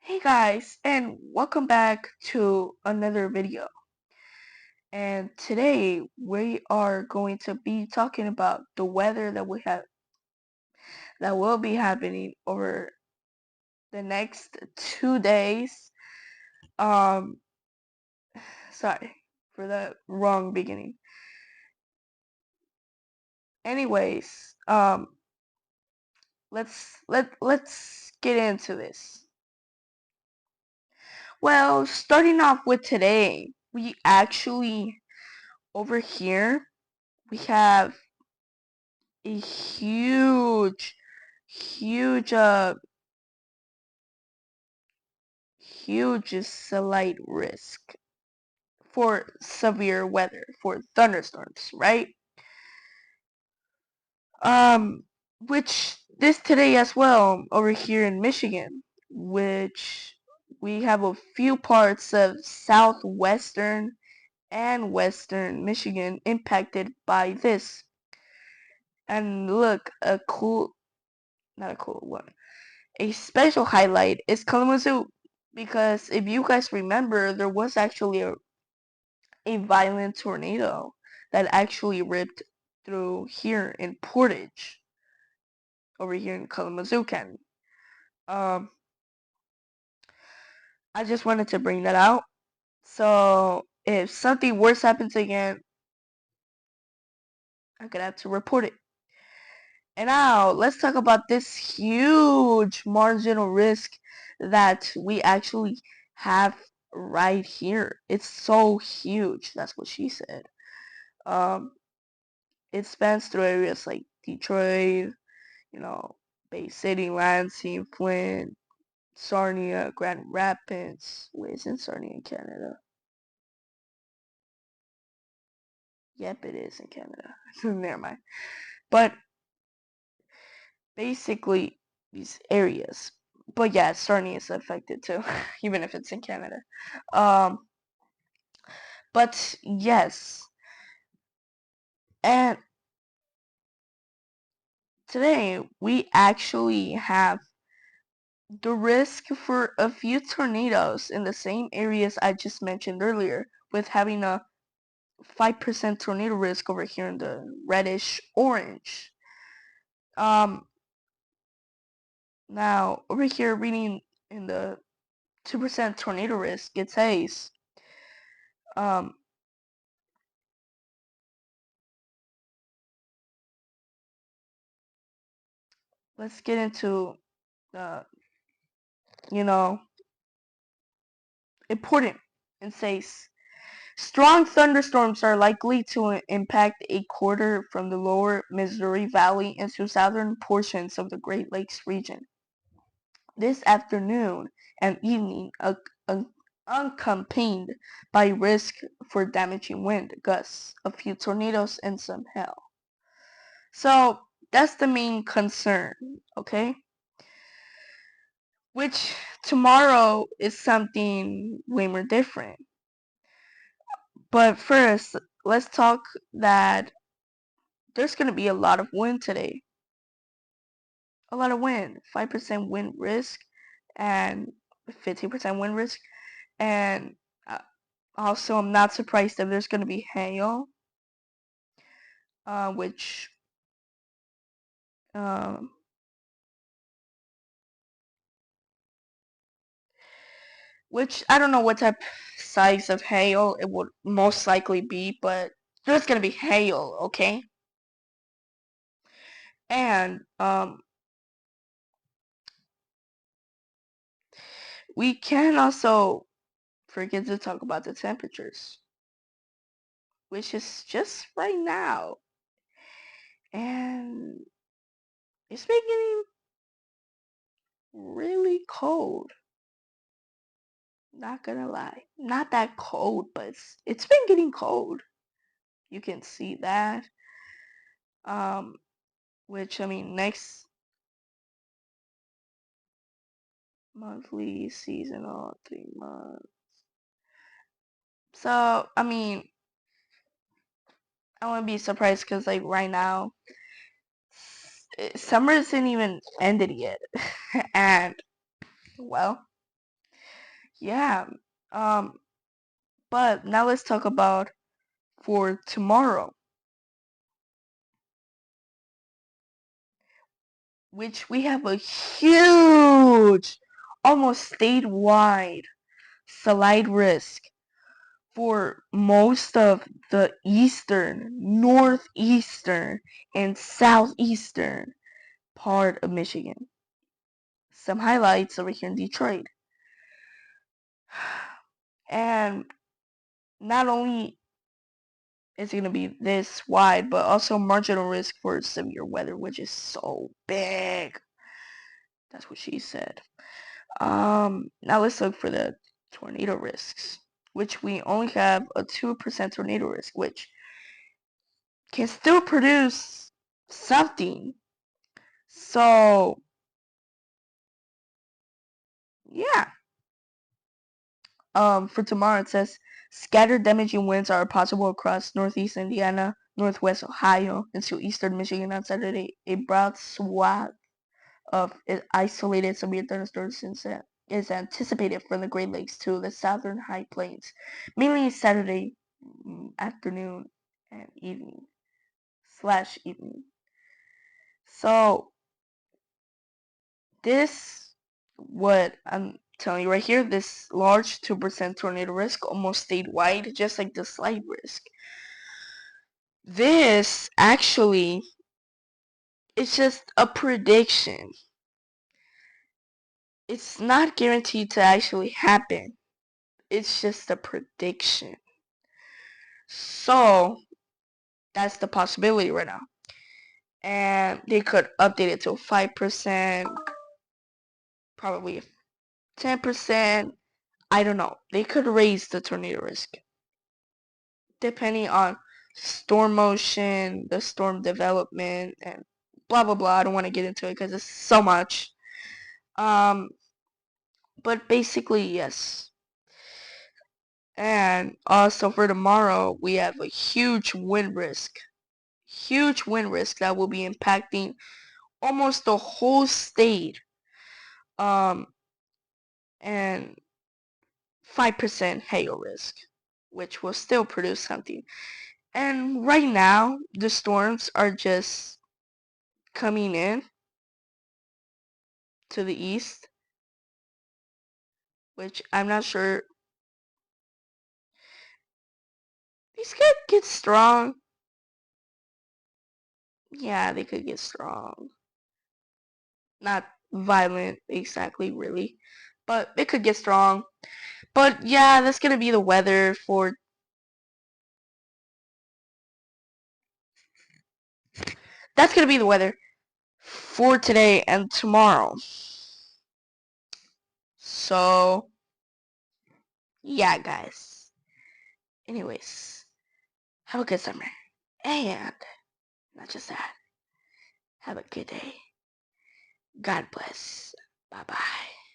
Hey guys, and welcome back to another video. And today we are going to be talking about the weather that will be happening over the next 2 days. Um, sorry for the wrong beginning. Anyways, let's get into this. Well, starting off with today, we actually over here we have a huge huge slight risk for severe weather, for thunderstorms, right? um which this today as well over here in Michigan, which we have a few parts of southwestern and western Michigan impacted by this. And look, a cool, not a cool one, a special highlight is Kalamazoo, because if you guys remember, there was actually a violent tornado that actually ripped through here in Portage, over here in Kalamazoo County. Um, I just wanted to bring that out. So if something worse happens again, I'm gonna have to report it. And now let's talk about this huge marginal risk that we actually have right here. It's so huge. That's what she said. Um, it spans through areas like Detroit, Bay City, Lansing, Flint, Sarnia, Grand Rapids. Wait, isn't Sarnia in Canada? Yep, it is in Canada. Never mind. But basically, these areas. But yeah, Sarnia is affected too, even if it's in Canada. Um, but yes, and today we actually have the risk for a few tornadoes in the same areas I just mentioned earlier, with having a 5% tornado risk over here in the reddish orange. Um, Now over here reading in the 2% tornado risk, it says, um, let's get into the, you know, important. It says, strong thunderstorms are likely to impact a quarter from the lower Missouri Valley into southern portions of the Great Lakes region this afternoon and evening, accompanied by risk for damaging wind gusts, a few tornadoes, and some hail. So that's the main concern, okay? Which tomorrow is something way more different. But first, let's talk that there's going to be a lot of wind today. A lot of wind. 5% wind risk and 15% wind risk. And also, I'm not surprised if there's going to be hail, which um, I don't know what type size of hail it would most likely be, but there's going to be hail, okay? And we can also forget to talk about the temperatures, which is just right now. And it's been getting really cold. Not gonna lie. Not that cold, but it's been getting cold. You can see that. Um, which, I mean, next monthly, seasonal, 3 months. So, I mean, I wouldn't be surprised because, like, right now, summer isn't even ended yet. And, well, Yeah. Um, but now let's talk about for tomorrow, which we have a huge, almost statewide slide risk for most of the eastern, northeastern, and southeastern part of Michigan. Some highlights over here in Detroit. And not only is it going to be this wide, but also marginal risk for severe weather, which is so big. That's what she said. Now let's look for the tornado risks, which we only have a 2% tornado risk, which can still produce something. So, yeah. For tomorrow it says scattered damaging winds are possible across northeast Indiana, northwest Ohio, into eastern Michigan on Saturday. A broad swath of isolated severe thunderstorms is anticipated from the Great Lakes to the southern High Plains, mainly Saturday afternoon and evening/evening. So this, what I'm telling you right here, this large 2% tornado risk almost statewide, just like the slide risk. This actually is just a prediction. It's not guaranteed to actually happen. It's just a prediction. So that's the possibility right now. And they could update it to 5%, probably 10%. I don't know. They could raise the tornado risk depending on storm motion, the storm development, and blah blah blah. I don't want to get into it because it's so much. Um, but basically, yes. And also for tomorrow, we have a huge wind risk. Huge wind risk that will be impacting almost the whole state. Um, and 5% hail risk, which will still produce something. And right now, the storms are just coming in to the east, which I'm not sure. These could get strong. Yeah, they could get strong. Not violent, exactly, really. But it could get strong. But yeah, that's gonna be the weather for. That's gonna be the weather for today and tomorrow. So, yeah, guys. Anyways, have a good summer. And not just that, have a good day. God bless. Bye bye.